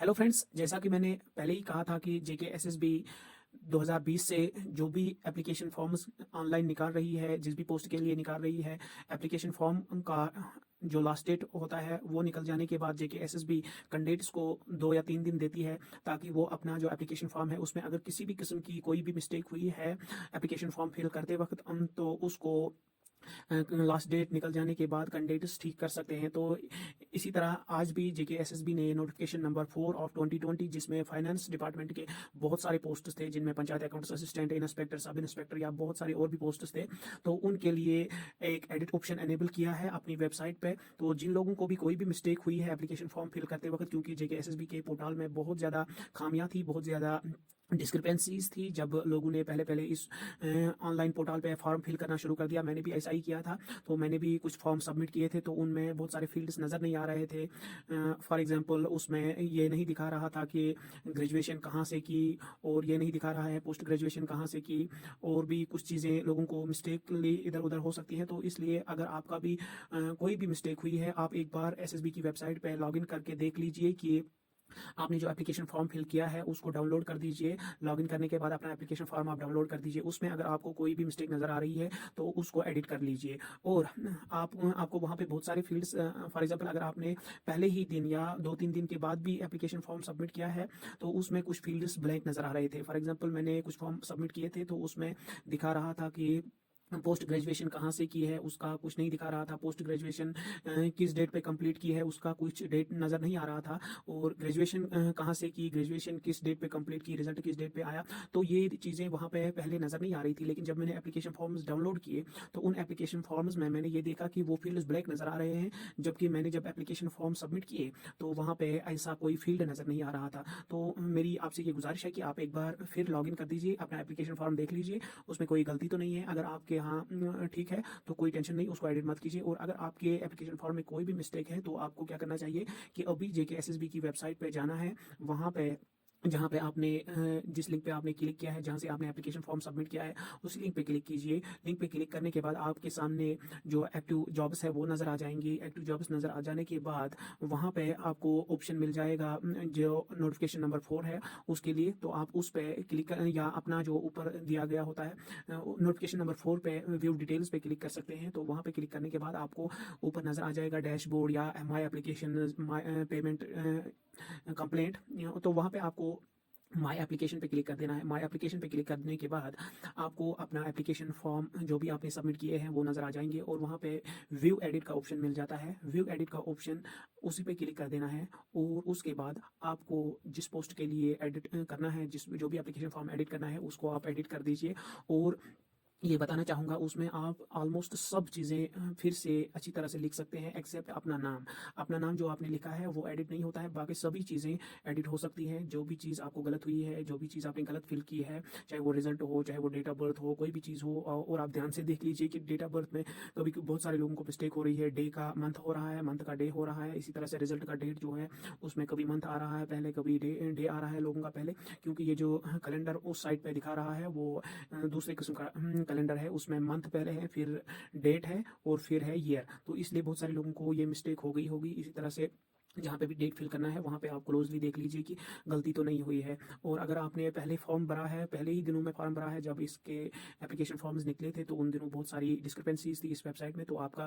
Hello friends, जैसा कि मैंने पहले ही कहा था कि जेके एसएसबी 2020 से जो भी एप्लीकेशन फॉर्म्स ऑनलाइन निकाल रही है, जिस भी पोस्ट के लिए निकाल रही है, एप्लीकेशन फॉर्म का जो लास्ट डेट होता है वो निकल जाने के बाद जेके एसएसबी कैंडिडेट्स को 2 या 3 दिन देती है ताकि वो अपना जो एप्लीकेशन फॉर्म है उसमें अगर किसी भी किस्म की कोई भी मिस्टेक हुई है एप्लीकेशन फॉर्म फिल करते वक्त तो उसको लास्ट डेट निकल जाने के बाद कैंडिडेट्स ठीक कर सकते हैं। तो इसी तरह आज भी जेके एसएसबी ने नोटिफिकेशन नंबर 4 ऑफ 2020 जिसमें फाइनेंस डिपार्टमेंट के बहुत सारे पोस्ट्स थे, जिनमें panchayat accounts assistant, inspector, sub inspector या बहुत सारे और भी पोस्ट्स थे, तो उनके लिए एक एडिट ऑप्शन एनेबल किया है अपनी वेबसाइट पे। तो जिन लोगों को भी कोई भी मिस्टेक हुई है एप्लीकेशन फॉर्म फिल करते वक्त, क्योंकि जेके एसएसबी के पोर्टल में बहुत ज़्यादा खामियां थी, बहुत ज़्यादा डिस्क्रिपेंसीज थी जब लोगों ने पहले पहले इस ऑनलाइन पोर्टल पे फॉर्म फिल करना शुरू कर दिया। मैंने भी ऐसा ही किया था, तो मैंने भी कुछ फॉर्म सबमिट किए थे, तो उनमें बहुत सारे फील्ड्स नज़र नहीं आ रहे थे। फॉर एग्जांपल उसमें ये नहीं दिखा रहा था कि ग्रेजुएशन कहाँ से की, और ये नहीं दिखा रहा है पोस्ट ग्रेजुएशन कहाँ से की, और भी कुछ चीज़ें लोगों को मिस्टेकली इधर उधर हो सकती हैं। तो इसलिए अगर आपका भी कोई भी मिस्टेक हुई है, आप एक बार एसएसबी की वेबसाइट पर लॉग इन करके देख लीजिए कि आपने जो एप्लीकेशन फॉर्म फिल किया है उसको डाउनलोड कर दीजिए। लॉगिन करने के बाद अपना एप्लीकेशन फॉर्म आप डाउनलोड कर दीजिए। उसमें अगर आपको कोई भी मिस्टेक नज़र आ रही है तो उसको एडिट कर लीजिए। और आपको वहाँ पे बहुत सारे फील्ड्स, फॉर एग्जांपल अगर आपने पहले ही दिन या 2-3 दिन के बाद भी एप्लीकेशन फॉर्म सबमिट किया है तो उसमें कुछ फील्ड्स ब्लैंक नज़र आ रहे थे। फॉर एग्जांपल मैंने कुछ फॉर्म सबमिट किए थे तो उसमें दिखा रहा था कि पोस्ट ग्रेजुएशन कहाँ से की है उसका कुछ नहीं दिखा रहा था, पोस्ट ग्रेजुएशन किस डेट पे कंप्लीट की है उसका कुछ डेट नज़र नहीं आ रहा था, और ग्रेजुएशन कहाँ से की, ग्रेजुएशन किस डेट पे कंप्लीट की, रिजल्ट किस डेट पे आया, तो ये चीज़ें वहाँ पे पहले नज़र नहीं आ रही थी। लेकिन जब मैंने एप्लीकेशन फॉर्म्स डाउनलोड किए तो उन एप्लीकेशन फॉर्म्स में मैंने ये देखा कि वो फील्ड्स ब्लैक नज़र आ रहे हैं, जबकि मैंने जब एप्लीकेशन फॉर्म सबमिट किए तो वहाँ पे ऐसा कोई फील्ड नज़र नहीं आ रहा था। तो मेरी आपसे ये गुजारिश है कि आप एक बार फिर लॉगिन कर दीजिए, अपना एप्लीकेशन फॉर्म देख लीजिए, उसमें कोई गलती तो नहीं है। अगर आपके यहाँ ठीक है तो कोई टेंशन नहीं, उसको एडिट मत कीजिए। और अगर आपके एप्लीकेशन फॉर्म में कोई भी मिस्टेक है तो आपको क्या करना चाहिए कि अभी जेके एसएसबी की वेबसाइट पे जाना है, वहाँ पे जहाँ पे आपने जिस लिंक पे आपने क्लिक किया है, जहाँ से आपने एप्लीकेशन फॉर्म सबमिट किया है, उस लिंक पे क्लिक कीजिए। लिंक पे क्लिक करने के बाद आपके सामने जो एक्टिव जॉब्स है वो नज़र आ जाएंगी। एक्टिव जॉब्स नज़र आ जाने के बाद वहाँ पे आपको ऑप्शन मिल जाएगा जो नोटिफिकेशन नंबर 4 है उसके लिए, तो आप उस पर क्लिक कर या अपना जो ऊपर दिया गया होता है नोटिफिकेशन नंबर 4 पे व्यू डिटेल्स पे क्लिक कर सकते हैं। तो वहाँ पे क्लिक करने के बाद आपको ऊपर नज़र आ जाएगा डैशबोर्ड या my application my payment complaint. तो वहाँ पे आपको माई एप्लीकेशन पे क्लिक कर देना है। माई एप्लीकेशन पे क्लिक करने के बाद आपको अपना एप्लीकेशन फॉर्म जो भी आपने सबमिट किए हैं वो नज़र आ जाएंगे, और वहाँ पे व्यू एडिट का ऑप्शन मिल जाता है। व्यू एडिट का ऑप्शन उसी पे क्लिक कर देना है, और उसके बाद आपको जिस पोस्ट के लिए एडिट करना है, जिस जो भी एप्लीकेशन फॉर्म एडिट करना है उसको आप एडिट कर दीजिए। और ये बताना चाहूँगा उसमें आप ऑलमोस्ट सब चीज़ें फिर से अच्छी तरह से लिख सकते हैं, एक्सेप्ट अपना नाम। अपना नाम जो आपने लिखा है वो एडिट नहीं होता है, बाकी सभी चीज़ें एडिट हो सकती हैं। जो भी चीज़ आपको गलत हुई है, जो भी चीज़ आपने गलत फिल की है, चाहे वो रिजल्ट हो, चाहे वो डेट ऑफ बर्थ हो, कोई भी चीज़ हो, और आप ध्यान से देख लीजिए कि डेट ऑफ बर्थ में कभी बहुत सारे लोगों को मिस्टेक हो रही है। डे का मंथ हो रहा है, मंथ का डे हो रहा है, इसी तरह से रिजल्ट का डेट जो है उसमें कभी मंथ आ रहा है पहले, कभी डे आ रहा है लोगों का पहले, क्योंकि ये जो कैलेंडर उस साइट पर दिखा रहा है वो दूसरे किस्म का कैलेंडर है, उसमें मंथ पहले है, फिर डेट है, और फिर है ईयर। तो इसलिए बहुत सारे लोगों को ये मिस्टेक हो गई होगी। इसी तरह से जहाँ पे भी डेट फिल करना है वहाँ पे आप क्लोजली देख लीजिए कि गलती तो नहीं हुई है। और अगर आपने पहले फॉर्म भरा है, पहले ही दिनों में फॉर्म भरा है, जब इसके एप्लीकेशन फॉर्म्स निकले थे तो उन दिनों बहुत सारी डिस्क्रिपेंसीज थी इस वेबसाइट में, तो आप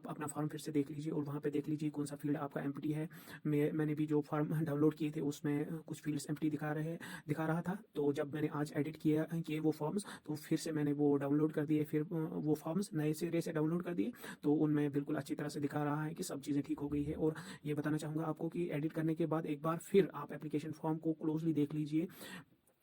अपना फॉर्म फिर से देख लीजिए और वहाँ पे देख लीजिए कौन सा फील्ड आपका एम्प्टी है। मैंने भी जो फॉर्म डाउनलोड किए थे उसमें कुछ फील्ड्स एम्प्टी दिखा रहा था, तो जब मैंने आज एडिट किए वो फॉर्म्स, तो फिर से मैंने वो डाउनलोड कर दिए, फिर वो फॉर्म्स नए सिरे से डाउनलोड कर दिए, तो उनमें बिल्कुल अच्छी तरह से दिखा रहा है कि सब चीज़ें ठीक हो गई है। और ये बताना चाहूँगा आपको कि एडिट करने के बाद एक बार फिर आप एप्लीकेशन फॉर्म को क्लोजली देख लीजिए,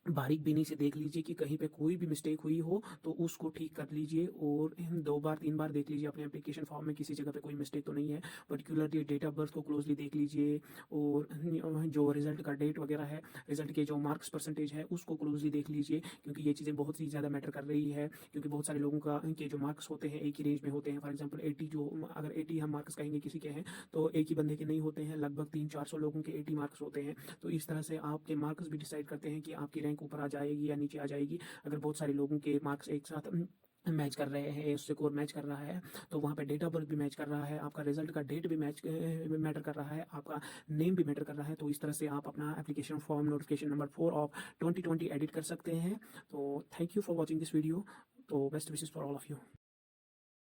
बारीक बीनी से देख लीजिए कि कहीं पे कोई भी मिस्टेक हुई हो तो उसको ठीक कर लीजिए। और 2 बार 3 बार देख लीजिए अपने एप्लीकेशन फॉर्म में किसी जगह पे कोई मिस्टेक तो नहीं है। पर्टिकुलरली डेट ऑफ बर्थ को क्लोजली देख लीजिए, और जो रिजल्ट का डेट वगैरह है, रिजल्ट के जो मार्क्स परसेंटेज है उसको क्लोजली देख लीजिए, क्योंकि ये चीज़ें बहुत ही ज़्यादा मैटर कर रही है। क्योंकि बहुत सारे लोगों का के जो मार्क्स होते हैं एक ही रेंज में होते हैं। फॉर एग्जाम्पल 80, जो अगर 80 हम मार्क्स कहेंगे किसी के हैं तो एक ही बंदे के नहीं होते हैं, लगभग 300-400 लोगों के 80 मार्क्स होते हैं। तो इस तरह से आपके मार्क्स भी डिसाइड करते हैं कि आपकी रैंक ऊपर आ जाएगी या नीचे आ जाएगी। अगर बहुत सारे लोगों के मार्क्स एक साथ मैच कर रहे हैं, उससे कोर मैच कर रहा है, तो वहाँ पे डेट ऑफ बर्थ भी मैच कर रहा है, आपका रिजल्ट का डेट भी मैटर कर रहा है, आपका नेम भी मैटर कर रहा है। तो इस तरह से आप अपना application form notification number 4 of 2020 edit कर सकते हैं। तो thank you for watching this video. तो best wishes for all of you.